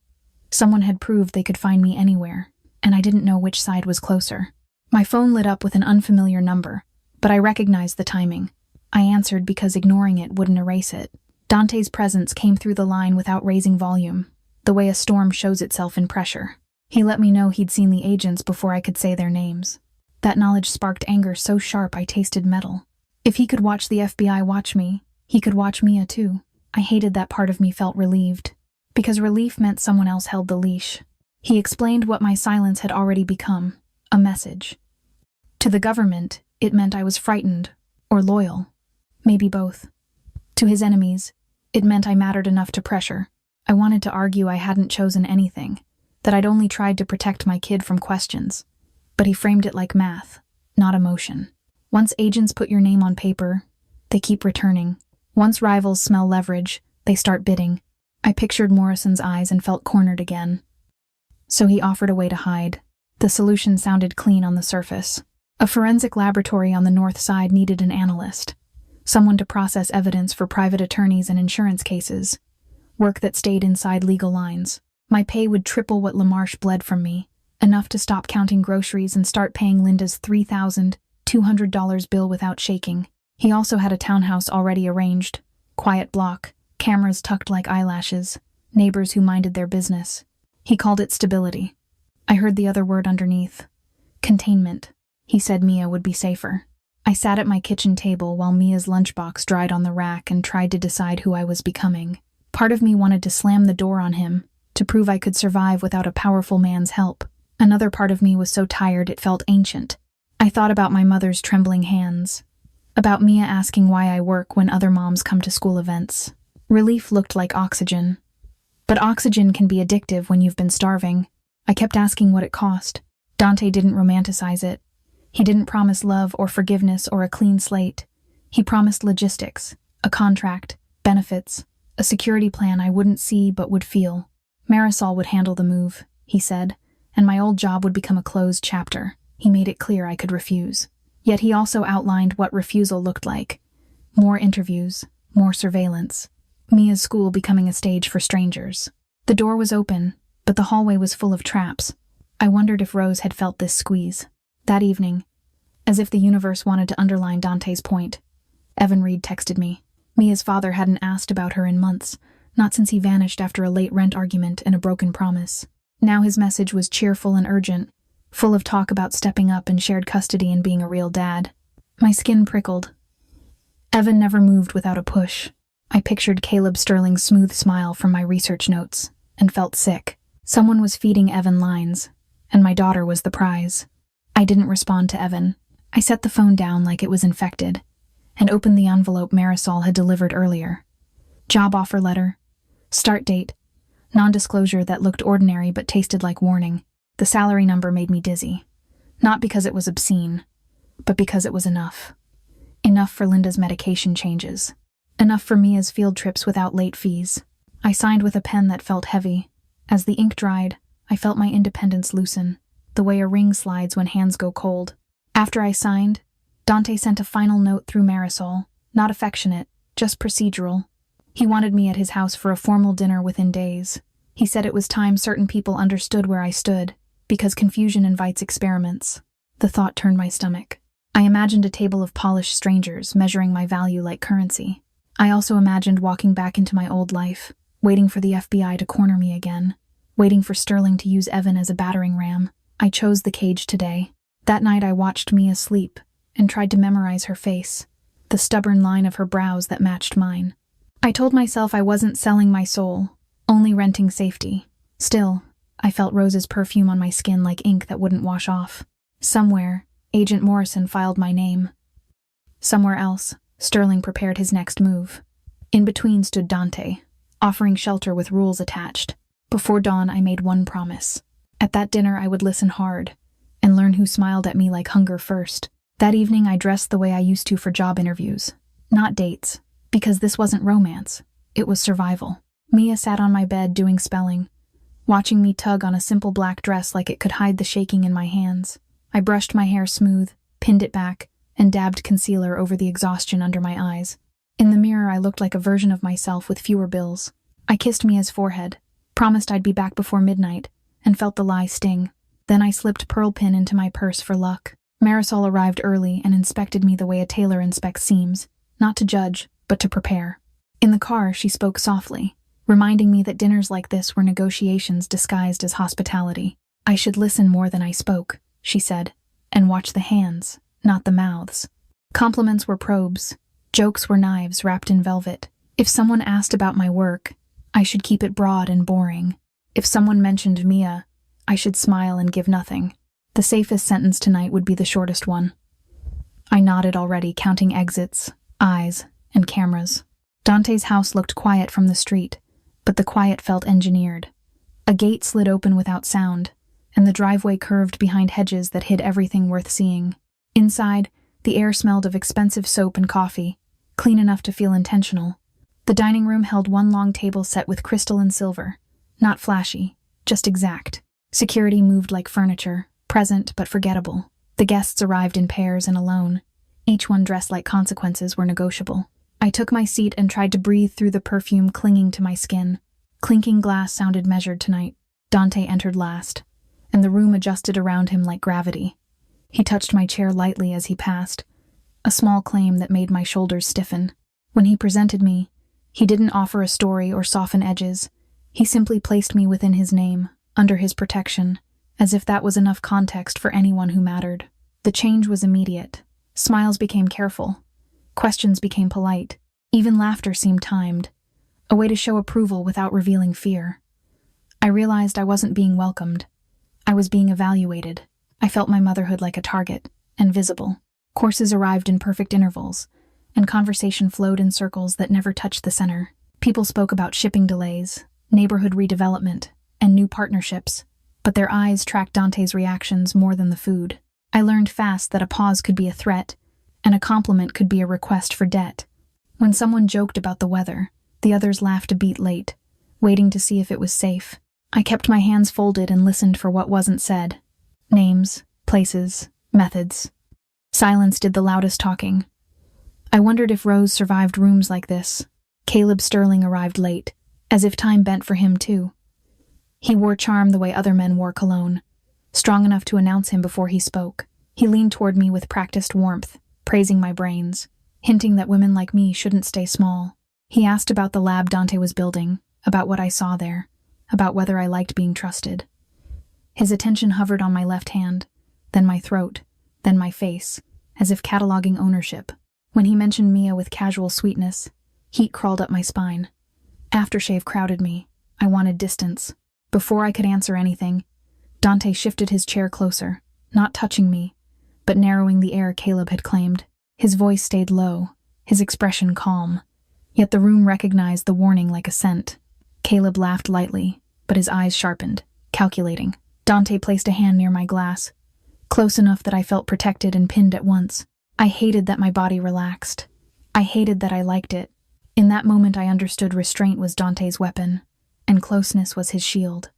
Someone had proved they could find me anywhere, and I didn't know which side was closer. My phone lit up with an unfamiliar number, but I recognized the timing. I answered because ignoring it wouldn't erase it. Dante's presence came through the line without raising volume, the way a storm shows itself in pressure. He let me know he'd seen the agents before I could say their names. That knowledge sparked anger so sharp I tasted metal. If he could watch the FBI watch me, he could watch Mia too. I hated that part of me felt relieved, because relief meant someone else held the leash. He explained what my silence had already become, a message. To the government, it meant I was frightened, or loyal. Maybe both. To his enemies, it meant I mattered enough to pressure. I wanted to argue I hadn't chosen anything, that I'd only tried to protect my kid from questions. But he framed it like math, not emotion. Once agents put your name on paper, they keep returning. Once rivals smell leverage, they start bidding. I pictured Morrison's eyes and felt cornered again. So he offered a way to hide. The solution sounded clean on the surface. A forensic laboratory on the north side needed an analyst, someone to process evidence for private attorneys and insurance cases, work that stayed inside legal lines. My pay would triple what LaMarche bled from me, enough to stop counting groceries and start paying Linda's $3,200 bill without shaking. He also had a townhouse already arranged, quiet block, cameras tucked like eyelashes, neighbors who minded their business. He called it stability. I heard the other word underneath. Containment. He said Mia would be safer. I sat at my kitchen table while Mia's lunchbox dried on the rack and tried to decide who I was becoming. Part of me wanted to slam the door on him, to prove I could survive without a powerful man's help. Another part of me was so tired it felt ancient. I thought about my mother's trembling hands, about Mia asking why I work when other moms come to school events. Relief looked like oxygen. But oxygen can be addictive when you've been starving. I kept asking what it cost. Dante didn't romanticize it. He didn't promise love or forgiveness or a clean slate. He promised logistics, a contract, benefits, a security plan I wouldn't see but would feel. Marisol would handle the move, he said, and my old job would become a closed chapter. He made it clear I could refuse. Yet he also outlined what refusal looked like. More interviews, more surveillance. Mia's school becoming a stage for strangers. The door was open, but the hallway was full of traps. I wondered if Rose had felt this squeeze. That evening, as if the universe wanted to underline Dante's point, Evan Reed texted me. Mia's father hadn't asked about her in months, not since he vanished after a late rent argument and a broken promise. Now his message was cheerful and urgent, full of talk about stepping up and shared custody and being a real dad. My skin prickled. Evan never moved without a push. I pictured Caleb Sterling's smooth smile from my research notes and felt sick. Someone was feeding Evan lines, and my daughter was the prize. I didn't respond to Evan. I set the phone down like it was infected and opened the envelope Marisol had delivered earlier. Job offer letter. Start date. Non-disclosure that looked ordinary but tasted like warning. The salary number made me dizzy. Not because it was obscene, but because it was enough. Enough for Linda's medication changes. Enough for Mia's field trips without late fees. I signed with a pen that felt heavy. As the ink dried, I felt my independence loosen, the way a ring slides when hands go cold. After I signed, Dante sent a final note through Marisol, not affectionate, just procedural. He wanted me at his house for a formal dinner within days. He said it was time certain people understood where I stood, because confusion invites experiments. The thought turned my stomach. I imagined a table of polished strangers measuring my value like currency. I also imagined walking back into my old life, waiting for the FBI to corner me again, waiting for Sterling to use Evan as a battering ram. I chose the cage today. That night I watched Mia sleep and tried to memorize her face, the stubborn line of her brows that matched mine. I told myself I wasn't selling my soul, only renting safety. Still, I felt Rose's perfume on my skin like ink that wouldn't wash off. Somewhere, Agent Morrison filed my name. Somewhere else, Sterling prepared his next move. In between stood Dante, offering shelter with rules attached. Before dawn, I made one promise. At that dinner, I would listen hard and learn who smiled at me like hunger first. That evening, I dressed the way I used to for job interviews. Not dates, because this wasn't romance. It was survival. Mia sat on my bed doing spelling, watching me tug on a simple black dress like it could hide the shaking in my hands. I brushed my hair smooth, pinned it back, and dabbed concealer over the exhaustion under my eyes. In the mirror, I looked like a version of myself with fewer bills. I kissed Mia's forehead, promised I'd be back before midnight, and felt the lie sting. Then I slipped pearl pin into my purse for luck. Marisol arrived early and inspected me the way a tailor inspects seams, not to judge, but to prepare. In the car, she spoke softly, reminding me that dinners like this were negotiations disguised as hospitality. I should listen more than I spoke, she said, and watch the hands, not the mouths. Compliments were probes. Jokes were knives wrapped in velvet. If someone asked about my work, I should keep it broad and boring. If someone mentioned Mia, I should smile and give nothing. The safest sentence tonight would be the shortest one. I nodded already, counting exits, eyes, and cameras. Dante's house looked quiet from the street, but the quiet felt engineered. A gate slid open without sound, and the driveway curved behind hedges that hid everything worth seeing. Inside, the air smelled of expensive soap and coffee, clean enough to feel intentional. The dining room held one long table set with crystal and silver. Not flashy, just exact. Security moved like furniture, present but forgettable. The guests arrived in pairs and alone, each one dressed like consequences were negotiable. I took my seat and tried to breathe through the perfume clinging to my skin. Clinking glass sounded measured tonight. Dante entered last, and the room adjusted around him like gravity. He touched my chair lightly as he passed, a small claim that made my shoulders stiffen. When he presented me, he didn't offer a story or soften edges. He simply placed me within his name, under his protection, as if that was enough context for anyone who mattered. The change was immediate. Smiles became careful. Questions became polite. Even laughter seemed timed, a way to show approval without revealing fear. I realized I wasn't being welcomed. I was being evaluated. I felt my motherhood like a target, and visible. Courses arrived in perfect intervals, and conversation flowed in circles that never touched the center. People spoke about shipping delays, neighborhood redevelopment, and new partnerships, but their eyes tracked Dante's reactions more than the food. I learned fast that a pause could be a threat, and a compliment could be a request for debt. When someone joked about the weather, the others laughed a beat late, waiting to see if it was safe. I kept my hands folded and listened for what wasn't said. Names, places, methods. Silence did the loudest talking. I wondered if Rose survived rooms like this. Caleb Sterling arrived late, as if time bent for him too. He wore charm the way other men wore cologne, strong enough to announce him before he spoke. He leaned toward me with practiced warmth, praising my brains, hinting that women like me shouldn't stay small. He asked about the lab Dante was building, about what I saw there, about whether I liked being trusted. His attention hovered on my left hand, then my throat, then my face, as if cataloging ownership. When he mentioned Mia with casual sweetness, heat crawled up my spine. Aftershave crowded me. I wanted distance. Before I could answer anything, Dante shifted his chair closer, not touching me, but narrowing the air Caleb had claimed. His voice stayed low, his expression calm. Yet the room recognized the warning like a scent. Caleb laughed lightly, but his eyes sharpened, calculating. Dante placed a hand near my glass, close enough that I felt protected and pinned at once. I hated that my body relaxed. I hated that I liked it. In that moment I understood restraint was Dante's weapon, and closeness was his shield.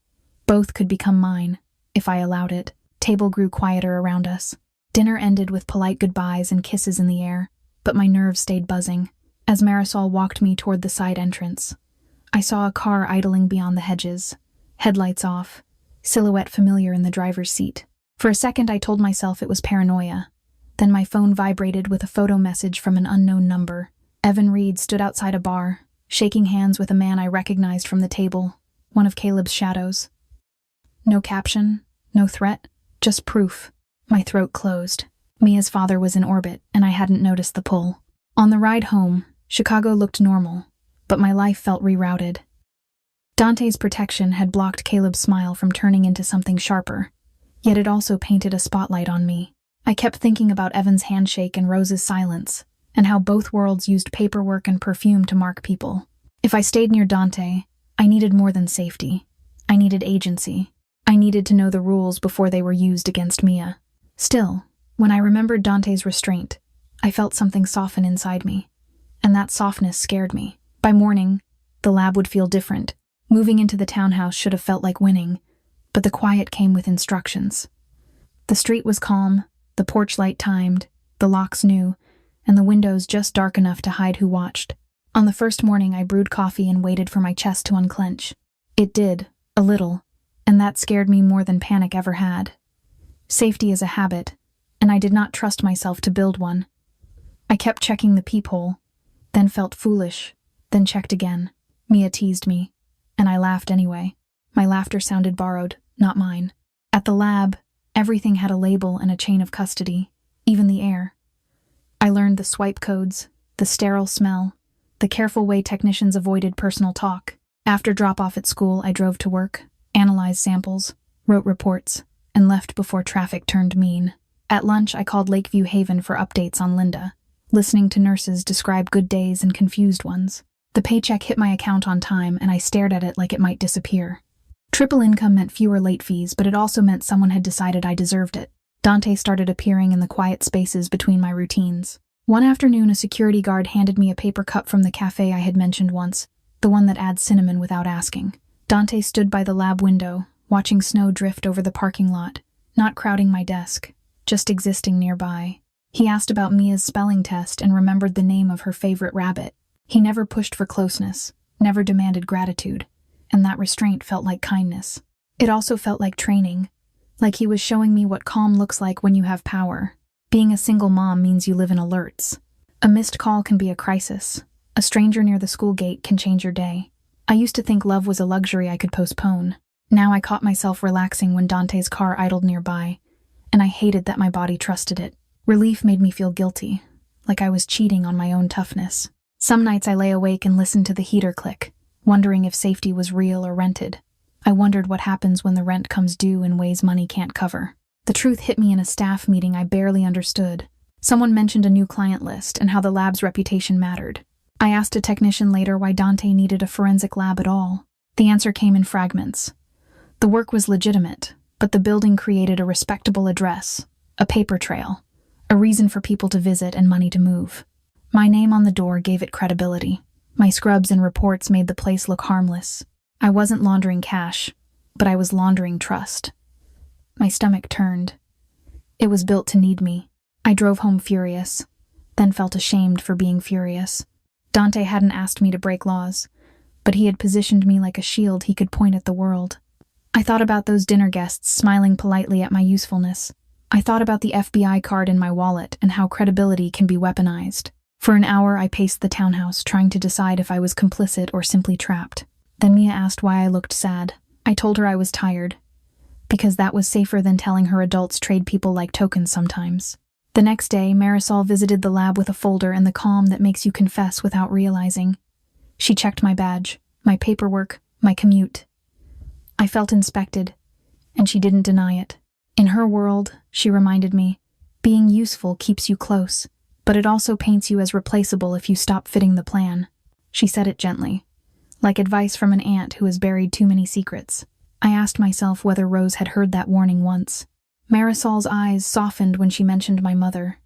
Both could become mine, if I allowed it. Table grew quieter around us. Dinner ended with polite goodbyes and kisses in the air, but my nerves stayed buzzing. As Marisol walked me toward the side entrance, I saw a car idling beyond the hedges, headlights off, silhouette familiar in the driver's seat. For a second I told myself it was paranoia. Then my phone vibrated with a photo message from an unknown number. Evan Reed stood outside a bar, shaking hands with a man I recognized from the table, one of Caleb's shadows. No caption, no threat, just proof. My throat closed. Mia's father was in orbit, and I hadn't noticed the pull. On the ride home, Chicago looked normal, but my life felt rerouted. Dante's protection had blocked Caleb's smile from turning into something sharper, yet it also painted a spotlight on me. I kept thinking about Evan's handshake and Rose's silence, and how both worlds used paperwork and perfume to mark people. If I stayed near Dante, I needed more than safety. I needed agency. I needed to know the rules before they were used against Mia. Still, when I remembered Dante's restraint, I felt something soften inside me, and that softness scared me. By morning, the lab would feel different. Moving into the townhouse should have felt like winning, but the quiet came with instructions. The street was calm, the porch light timed, the locks new, and the windows just dark enough to hide who watched. On the first morning, I brewed coffee and waited for my chest to unclench. It did, a little, and that scared me more than panic ever had. Safety is a habit, and I did not trust myself to build one. I kept checking the peephole, then felt foolish, then checked again. Mia teased me, and I laughed anyway. My laughter sounded borrowed, not mine. At the lab, everything had a label and a chain of custody, even the air. I learned the swipe codes, the sterile smell, the careful way technicians avoided personal talk. After drop-off at school, I drove to work, analyzed samples, wrote reports, and left before traffic turned mean. At lunch, I called Lakeview Haven for updates on Linda, listening to nurses describe good days and confused ones. The paycheck hit my account on time, and I stared at it like it might disappear. Triple income meant fewer late fees, but it also meant someone had decided I deserved it. Dante started appearing in the quiet spaces between my routines. One afternoon, a security guard handed me a paper cup from the cafe I had mentioned once, the one that adds cinnamon without asking. Dante stood by the lab window, watching snow drift over the parking lot, not crowding my desk, just existing nearby. He asked about Mia's spelling test and remembered the name of her favorite rabbit. He never pushed for closeness, never demanded gratitude, and that restraint felt like kindness. It also felt like training, like he was showing me what calm looks like when you have power. Being a single mom means you live in alerts. A missed call can be a crisis. A stranger near the school gate can change your day. I used to think love was a luxury I could postpone. Now I caught myself relaxing when Dante's car idled nearby, and I hated that my body trusted it. Relief made me feel guilty, like I was cheating on my own toughness. Some nights I lay awake and listened to the heater click, wondering if safety was real or rented. I wondered what happens when the rent comes due in ways money can't cover. The truth hit me in a staff meeting I barely understood. Someone mentioned a new client list and how the lab's reputation mattered. I asked a technician later why Dante needed a forensic lab at all. The answer came in fragments. The work was legitimate, but the building created a respectable address, a paper trail, a reason for people to visit and money to move. My name on the door gave it credibility. My scrubs and reports made the place look harmless. I wasn't laundering cash, but I was laundering trust. My stomach turned. It was built to need me. I drove home furious, then felt ashamed for being furious. Dante hadn't asked me to break laws, but he had positioned me like a shield he could point at the world. I thought about those dinner guests smiling politely at my usefulness. I thought about the FBI card in my wallet and how credibility can be weaponized. For an hour, I paced the townhouse, trying to decide if I was complicit or simply trapped. Then Mia asked why I looked sad. I told her I was tired, because that was safer than telling her adults trade people like tokens sometimes. The next day, Marisol visited the lab with a folder and the calm that makes you confess without realizing. She checked my badge, my paperwork, my commute. I felt inspected, and she didn't deny it. In her world, she reminded me, being useful keeps you close, but it also paints you as replaceable if you stop fitting the plan. She said it gently, like advice from an aunt who has buried too many secrets. I asked myself whether Rose had heard that warning once. Marisol's eyes softened when she mentioned my mother,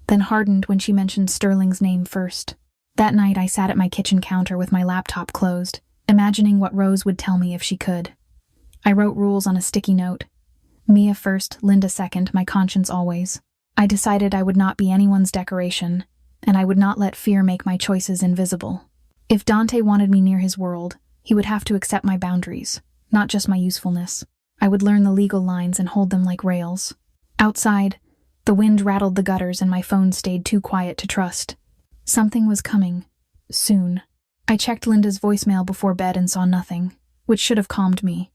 then hardened when she mentioned Sterling's name first. That night I sat at my kitchen counter with my laptop closed, imagining what Rose would tell me if she could. I wrote rules on a sticky note. Mia first, Linda second, my conscience always. I decided I would not be anyone's decoration, and I would not let fear make my choices invisible. If Dante wanted me near his world, he would have to accept my boundaries, not just my usefulness. I would learn the legal lines and hold them like rails. Outside, the wind rattled the gutters and my phone stayed too quiet to trust. Something was coming. Soon. I checked Linda's voicemail before bed and saw nothing, which should have calmed me.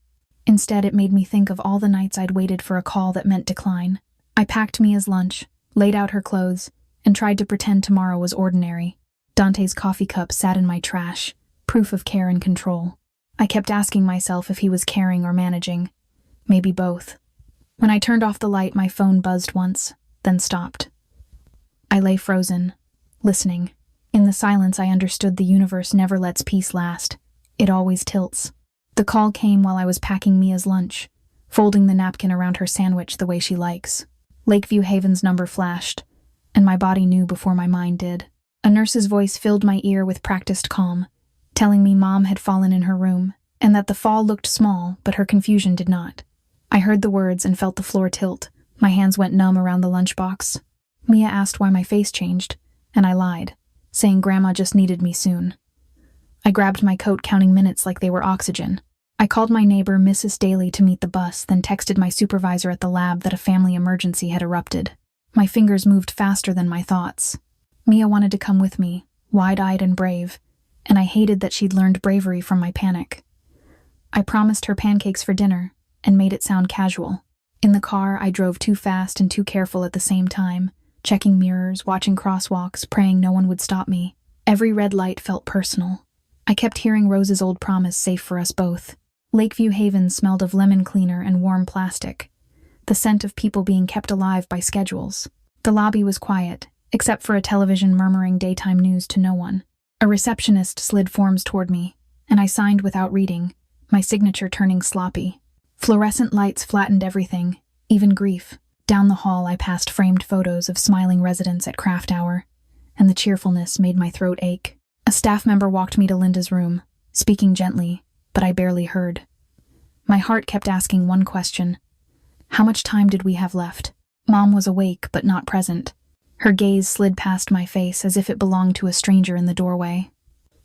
Instead, it made me think of all the nights I'd waited for a call that meant decline. I packed Mia's lunch, laid out her clothes, and tried to pretend tomorrow was ordinary. Dante's coffee cup sat in my trash, proof of care and control. I kept asking myself if he was caring or managing. Maybe both. When I turned off the light, my phone buzzed once, then stopped. I lay frozen, listening. In the silence, I understood the universe never lets peace last. It always tilts. The call came while I was packing Mia's lunch, folding the napkin around her sandwich the way she likes. Lakeview Haven's number flashed, and my body knew before my mind did. A nurse's voice filled my ear with practiced calm, telling me Mom had fallen in her room, and that the fall looked small, but her confusion did not. I heard the words and felt the floor tilt, My hands went numb around the lunchbox. Mia asked why my face changed, and I lied, saying Grandma just needed me soon. I grabbed my coat, counting minutes like they were oxygen. I called my neighbor, Mrs. Daly, to meet the bus, then texted my supervisor at the lab that a family emergency had erupted. My fingers moved faster than my thoughts. Mia wanted to come with me, wide-eyed and brave, and I hated that she'd learned bravery from my panic. I promised her pancakes for dinner and made it sound casual. In the car, I drove too fast and too careful at the same time, checking mirrors, watching crosswalks, praying no one would stop me. Every red light felt personal. I kept hearing Rose's old promise safe for us both. Lakeview Haven smelled of lemon cleaner and warm plastic, the scent of people being kept alive by schedules. The lobby was quiet, except for a television murmuring daytime news to no one. A receptionist slid forms toward me, and I signed without reading, my signature turning sloppy. Fluorescent lights flattened everything, even grief. Down the hall, I passed framed photos of smiling residents at craft hour, and the cheerfulness made my throat ache. A staff member walked me to Linda's room, speaking gently, but I barely heard. My heart kept asking one question. How much time did we have left? Mom was awake, but not present. Her gaze slid past my face as if it belonged to a stranger in the doorway.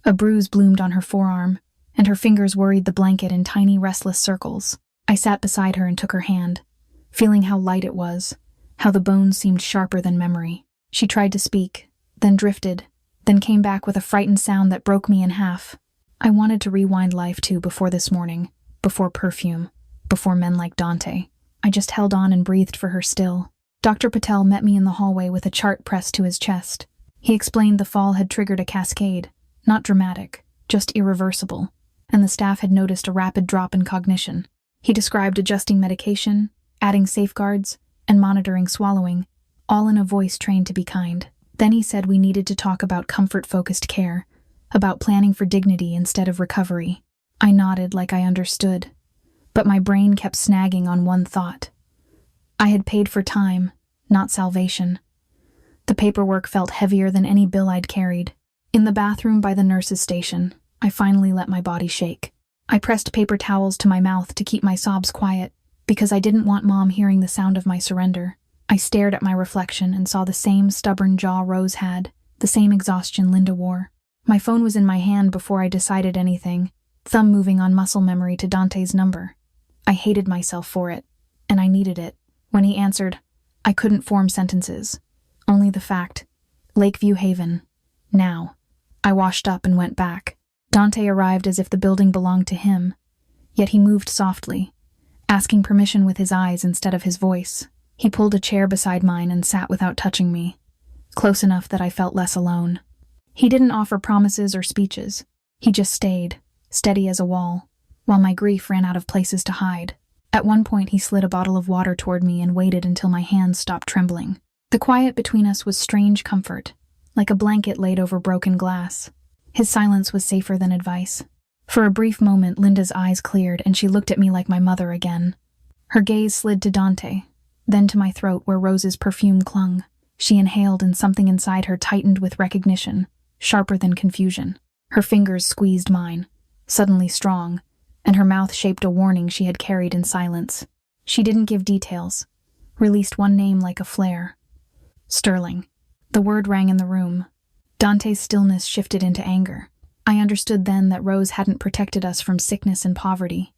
A bruise bloomed on her forearm, and her fingers worried the blanket in tiny, restless circles. I sat beside her and took her hand, feeling how light it was, how the bones seemed sharper than memory. She tried to speak, then drifted, then came back with a frightened sound that broke me in half. I wanted to rewind life too before this morning, before Perfume, before men like Dante. I just held on and breathed for her still. Dr. Patel met me in the hallway with a chart pressed to his chest. He explained the fall had triggered a cascade, not dramatic, just irreversible, and the staff had noticed a rapid drop in cognition. He described adjusting medication, adding safeguards, and monitoring swallowing, all in a voice trained to be kind. Then he said we needed to talk about comfort-focused care, about planning for dignity instead of recovery. I nodded like I understood, but my brain kept snagging on one thought. I had paid for time, not salvation. The paperwork felt heavier than any bill I'd carried. In the bathroom by the nurse's station, I finally let my body shake. I pressed paper towels to my mouth to keep my sobs quiet, because I didn't want Mom hearing the sound of my surrender. I stared at my reflection and saw the same stubborn jaw Rose had, the same exhaustion Linda wore. My phone was in my hand before I decided anything, thumb moving on muscle memory to Dante's number. I hated myself for it, and I needed it. When he answered, I couldn't form sentences. Only the fact. Lakeview Haven. Now. I washed up and went back. Dante arrived as if the building belonged to him, yet he moved softly, asking permission with his eyes instead of his voice. He pulled a chair beside mine and sat without touching me, close enough that I felt less alone. He didn't offer promises or speeches. He just stayed, steady as a wall, while my grief ran out of places to hide. At one point, he slid a bottle of water toward me and waited until my hands stopped trembling. The quiet between us was strange comfort, like a blanket laid over broken glass. His silence was safer than advice. For a brief moment, Linda's eyes cleared and she looked at me like my mother again. Her gaze slid to Dante, then to my throat where Rose's perfume clung. She inhaled and something inside her tightened with recognition, sharper than confusion. Her fingers squeezed mine, suddenly strong, and her mouth shaped a warning she had carried in silence. She didn't give details, released one name like a flare. Sterling. The word rang in the room. Dante's stillness shifted into anger. I understood then that Rose hadn't protected us from sickness and poverty.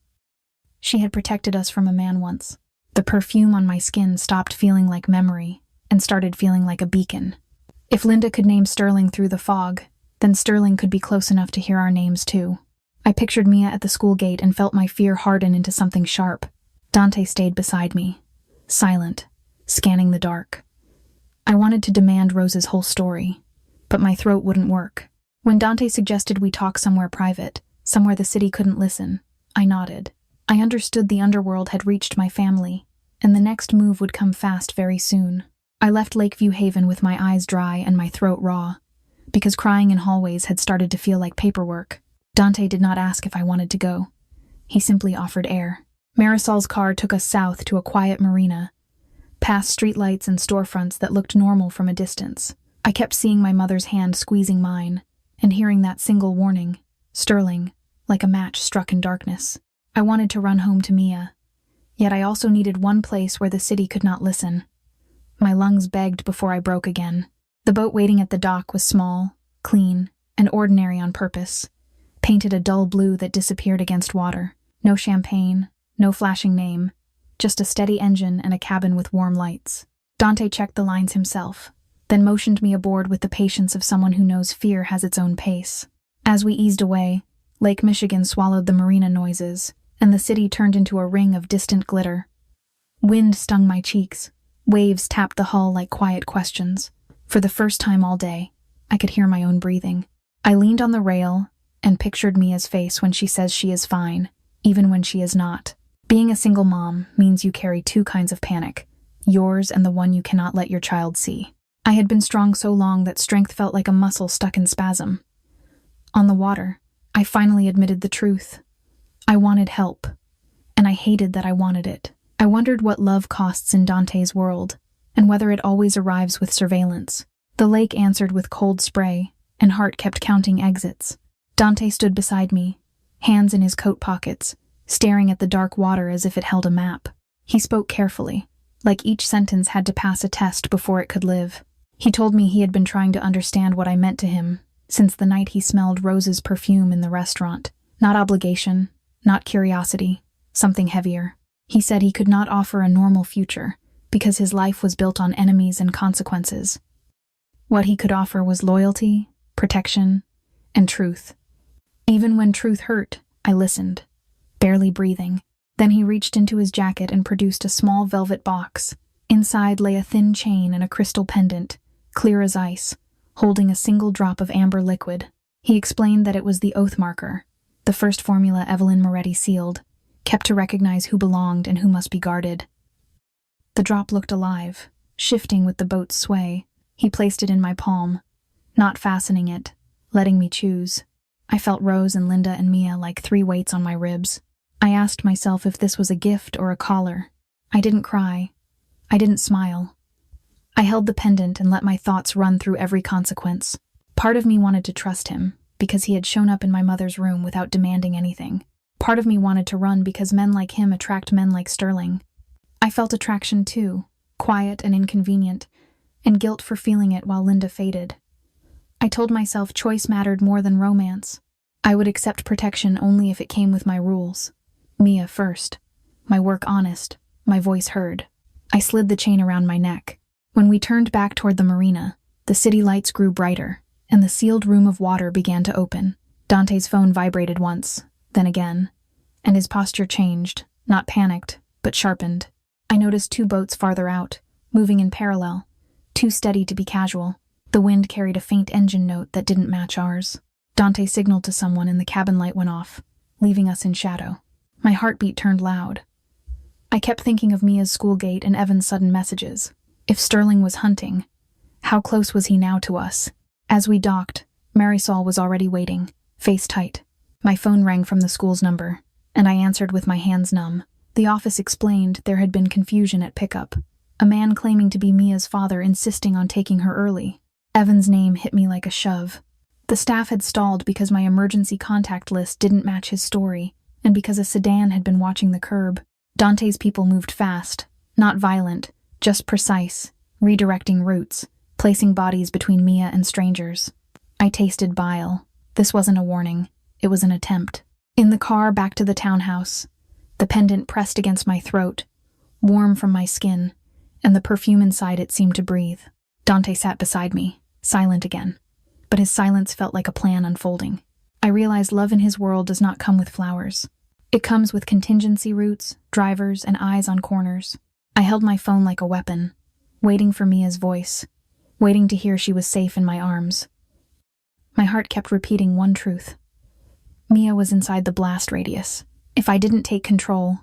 She had protected us from a man once. The perfume on my skin stopped feeling like memory and started feeling like a beacon. If Linda could name Sterling through the fog, then Sterling could be close enough to hear our names too. I pictured Mia at the school gate and felt my fear harden into something sharp. Dante stayed beside me, silent, scanning the dark. I wanted to demand Rose's whole story, but my throat wouldn't work. When Dante suggested we talk somewhere private, somewhere the city couldn't listen, I nodded. I understood the underworld had reached my family, and the next move would come fast very soon. I left Lakeview Haven with my eyes dry and my throat raw, because crying in hallways had started to feel like paperwork. Dante did not ask if I wanted to go. He simply offered air. Marisol's car took us south to a quiet marina, past streetlights and storefronts that looked normal from a distance. I kept seeing my mother's hand squeezing mine, and hearing that single warning, Sterling, like a match struck in darkness. I wanted to run home to Mia. Yet I also needed one place where the city could not listen. My lungs begged before I broke again. The boat waiting at the dock was small, clean, and ordinary on purpose, painted a dull blue that disappeared against water. No champagne, no flashing name, just a steady engine and a cabin with warm lights. Dante checked the lines himself, then motioned me aboard with the patience of someone who knows fear has its own pace. As we eased away, Lake Michigan swallowed the marina noises, and the city turned into a ring of distant glitter. Wind stung my cheeks. Waves tapped the hull like quiet questions. For the first time all day, I could hear my own breathing. I leaned on the rail and pictured Mia's face when she says she is fine, even when she is not. Being a single mom means you carry two kinds of panic, yours and the one you cannot let your child see. I had been strong so long that strength felt like a muscle stuck in spasm. On the water, I finally admitted the truth. I wanted help, and I hated that I wanted it. I wondered what love costs in Dante's world, and whether it always arrives with surveillance. The lake answered with cold spray, and Hart kept counting exits. Dante stood beside me, hands in his coat pockets, staring at the dark water as if it held a map. He spoke carefully, like each sentence had to pass a test before it could live. He told me he had been trying to understand what I meant to him since the night he smelled Rose's perfume in the restaurant. Not obligation, not curiosity, something heavier. He said he could not offer a normal future because his life was built on enemies and consequences. What he could offer was loyalty, protection, and truth. Even when truth hurt, I listened, barely breathing. Then he reached into his jacket and produced a small velvet box. Inside lay a thin chain and a crystal pendant, clear as ice, holding a single drop of amber liquid. He explained that it was the oath marker, the first formula Evelyn Moretti sealed, kept to recognize who belonged and who must be guarded. The drop looked alive, shifting with the boat's sway. He placed it in my palm, not fastening it, letting me choose. I felt Rose and Linda and Mia like 3 weights on my ribs. I asked myself if this was a gift or a collar. I didn't cry. I didn't smile. I held the pendant and let my thoughts run through every consequence. Part of me wanted to trust him, because he had shown up in my mother's room without demanding anything. Part of me wanted to run because men like him attract men like Sterling. I felt attraction too, quiet and inconvenient, and guilt for feeling it while Linda faded. I told myself choice mattered more than romance. I would accept protection only if it came with my rules. Mia first. My work honest, my voice heard. I slid the chain around my neck. When we turned back toward the marina, the city lights grew brighter, and the sealed room of water began to open. Dante's phone vibrated once, then again, and his posture changed, not panicked, but sharpened. I noticed 2 boats farther out, moving in parallel, too steady to be casual. The wind carried a faint engine note that didn't match ours. Dante signaled to someone and the cabin light went off, leaving us in shadow. My heartbeat turned loud. I kept thinking of Mia's school gate and Evan's sudden messages. If Sterling was hunting, how close was he now to us? As we docked, Marisol was already waiting, face tight. My phone rang from the school's number, and I answered with my hands numb. The office explained there had been confusion at pickup. A man claiming to be Mia's father insisting on taking her early. Evan's name hit me like a shove. The staff had stalled because my emergency contact list didn't match his story, and because a sedan had been watching the curb. Dante's people moved fast, not violent, just precise, redirecting routes, placing bodies between Mia and strangers. I tasted bile. This wasn't a warning. It was an attempt. In the car back to the townhouse, the pendant pressed against my throat, warm from my skin, and the perfume inside it seemed to breathe. Dante sat beside me, silent again, but his silence felt like a plan unfolding. I realized love in his world does not come with flowers. It comes with contingency routes, drivers, and eyes on corners. I held my phone like a weapon, waiting for Mia's voice, waiting to hear she was safe in my arms. My heart kept repeating one truth. Mia was inside the blast radius. If I didn't take control,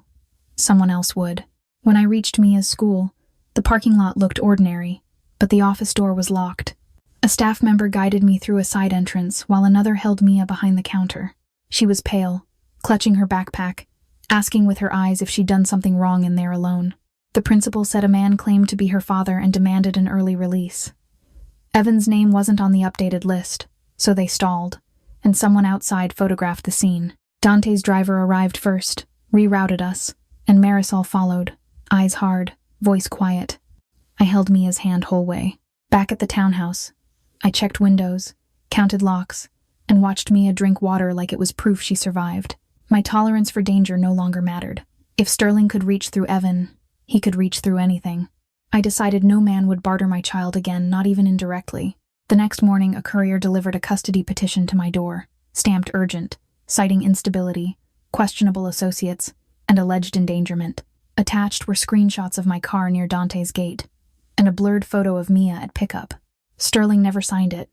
someone else would. When I reached Mia's school, the parking lot looked ordinary, but the office door was locked. A staff member guided me through a side entrance while another held Mia behind the counter. She was pale, clutching her backpack, asking with her eyes if she'd done something wrong in there alone. The principal said a man claimed to be her father and demanded an early release. Evan's name wasn't on the updated list, so they stalled, and someone outside photographed the scene. Dante's driver arrived first, rerouted us, and Marisol followed, eyes hard, voice quiet. I held Mia's hand whole way. Back at the townhouse, I checked windows, counted locks, and watched Mia drink water like it was proof she survived. My tolerance for danger no longer mattered. If Sterling could reach through Evan, he could reach through anything. I decided no man would barter my child again, not even indirectly. The next morning, a courier delivered a custody petition to my door, stamped urgent, citing instability, questionable associates, and alleged endangerment. Attached were screenshots of my car near Dante's gate, and a blurred photo of Mia at pickup. Sterling never signed it,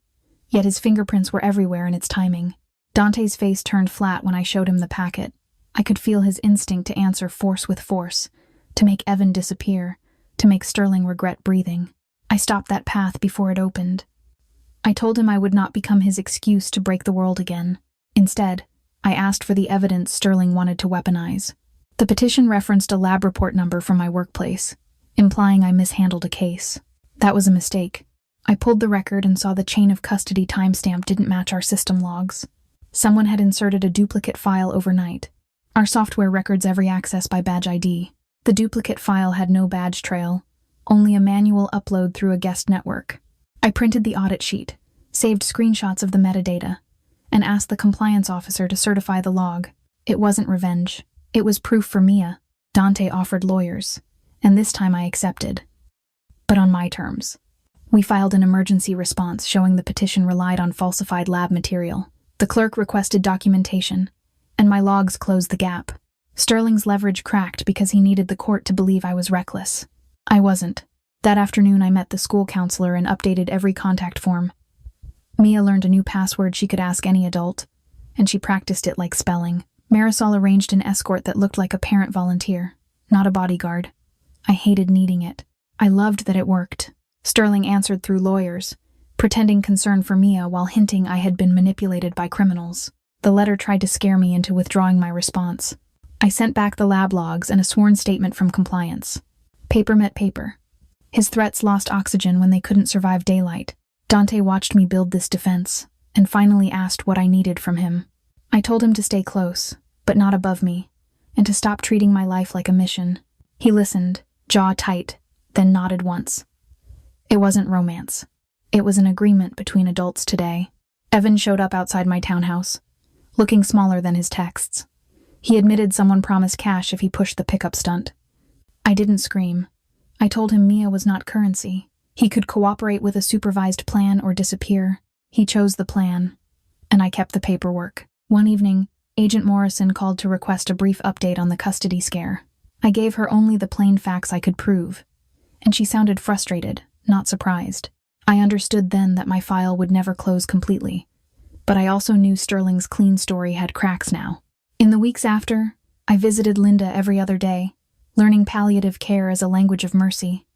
yet his fingerprints were everywhere in its timing. Dante's face turned flat when I showed him the packet. I could feel his instinct to answer force with force, to make Evan disappear, to make Sterling regret breathing. I stopped that path before it opened. I told him I would not become his excuse to break the world again. Instead, I asked for the evidence Sterling wanted to weaponize. The petition referenced a lab report number from my workplace, implying I mishandled a case. That was a mistake. I pulled the record and saw the chain of custody timestamp didn't match our system logs. Someone had inserted a duplicate file overnight. Our software records every access by badge ID. The duplicate file had no badge trail, only a manual upload through a guest network. I printed the audit sheet, saved screenshots of the metadata, and asked the compliance officer to certify the log. It wasn't revenge. It was proof for Mia. Dante offered lawyers, and this time I accepted. But on my terms. We filed an emergency response showing the petition relied on falsified lab material. The clerk requested documentation, and my logs closed the gap. Sterling's leverage cracked because he needed the court to believe I was reckless. I wasn't. That afternoon I met the school counselor and updated every contact form. Mia learned a new password she could ask any adult, and she practiced it like spelling. Marisol arranged an escort that looked like a parent volunteer, not a bodyguard. I hated needing it. I loved that it worked. Sterling answered through lawyers, pretending concern for Mia while hinting I had been manipulated by criminals. The letter tried to scare me into withdrawing my response. I sent back the lab logs and a sworn statement from compliance. Paper met paper. His threats lost oxygen when they couldn't survive daylight. Dante watched me build this defense, and finally asked what I needed from him. I told him to stay close, but not above me, and to stop treating my life like a mission. He listened, jaw tight, then nodded once. It wasn't romance. It was an agreement between adults today. Evan showed up outside my townhouse, looking smaller than his texts. He admitted someone promised cash if he pushed the pickup stunt. I didn't scream. I told him Mia was not currency. He could cooperate with a supervised plan or disappear. He chose the plan, and I kept the paperwork. One evening, Agent Morrison called to request a brief update on the custody scare. I gave her only the plain facts I could prove, and she sounded frustrated, not surprised. I understood then that my file would never close completely, but I also knew Sterling's clean story had cracks now. In the weeks after, I visited Linda every other day, learning palliative care as a language of mercy.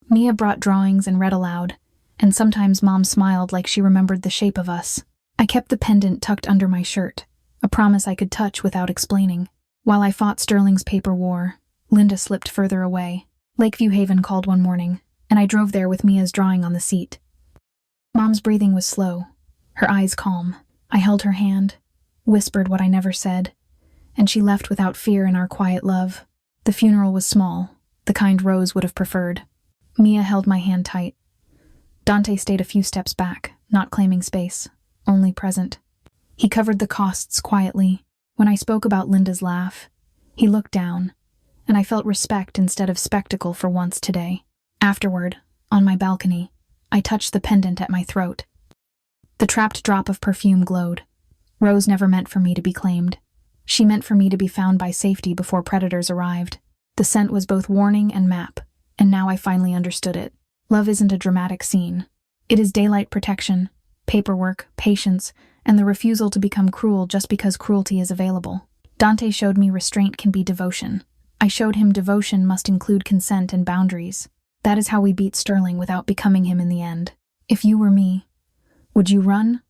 Mia brought drawings and read aloud, and sometimes Mom smiled like she remembered the shape of us. I kept the pendant tucked under my shirt, a promise I could touch without explaining. While I fought Sterling's paper war, Linda slipped further away. Lakeview Haven called one morning, and I drove there with Mia's drawing on the seat. Mom's breathing was slow, her eyes calm. I held her hand, whispered what I never said, and she left without fear in our quiet love. The funeral was small, the kind Rose would have preferred. Mia held my hand tight. Dante stayed a few steps back, not claiming space, only present. He covered the costs quietly. When I spoke about Linda's laugh, he looked down, and I felt respect instead of spectacle for once today. Afterward, on my balcony, I touched the pendant at my throat. The trapped drop of perfume glowed. Rose never meant for me to be claimed. She meant for me to be found by safety before predators arrived. The scent was both warning and map, and now I finally understood it. Love isn't a dramatic scene. It is daylight protection, paperwork, patience, and the refusal to become cruel just because cruelty is available. Dante showed me restraint can be devotion. I showed him devotion must include consent and boundaries. That is how we beat Sterling without becoming him in the end. If you were me, would you run,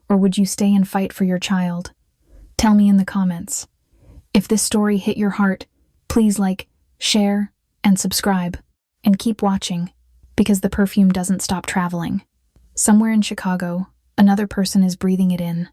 or would you stay and fight for your child? Tell me in the comments. If this story hit your heart, please like, share, and subscribe. And keep watching, because the perfume doesn't stop traveling. Somewhere in Chicago, another person is breathing it in.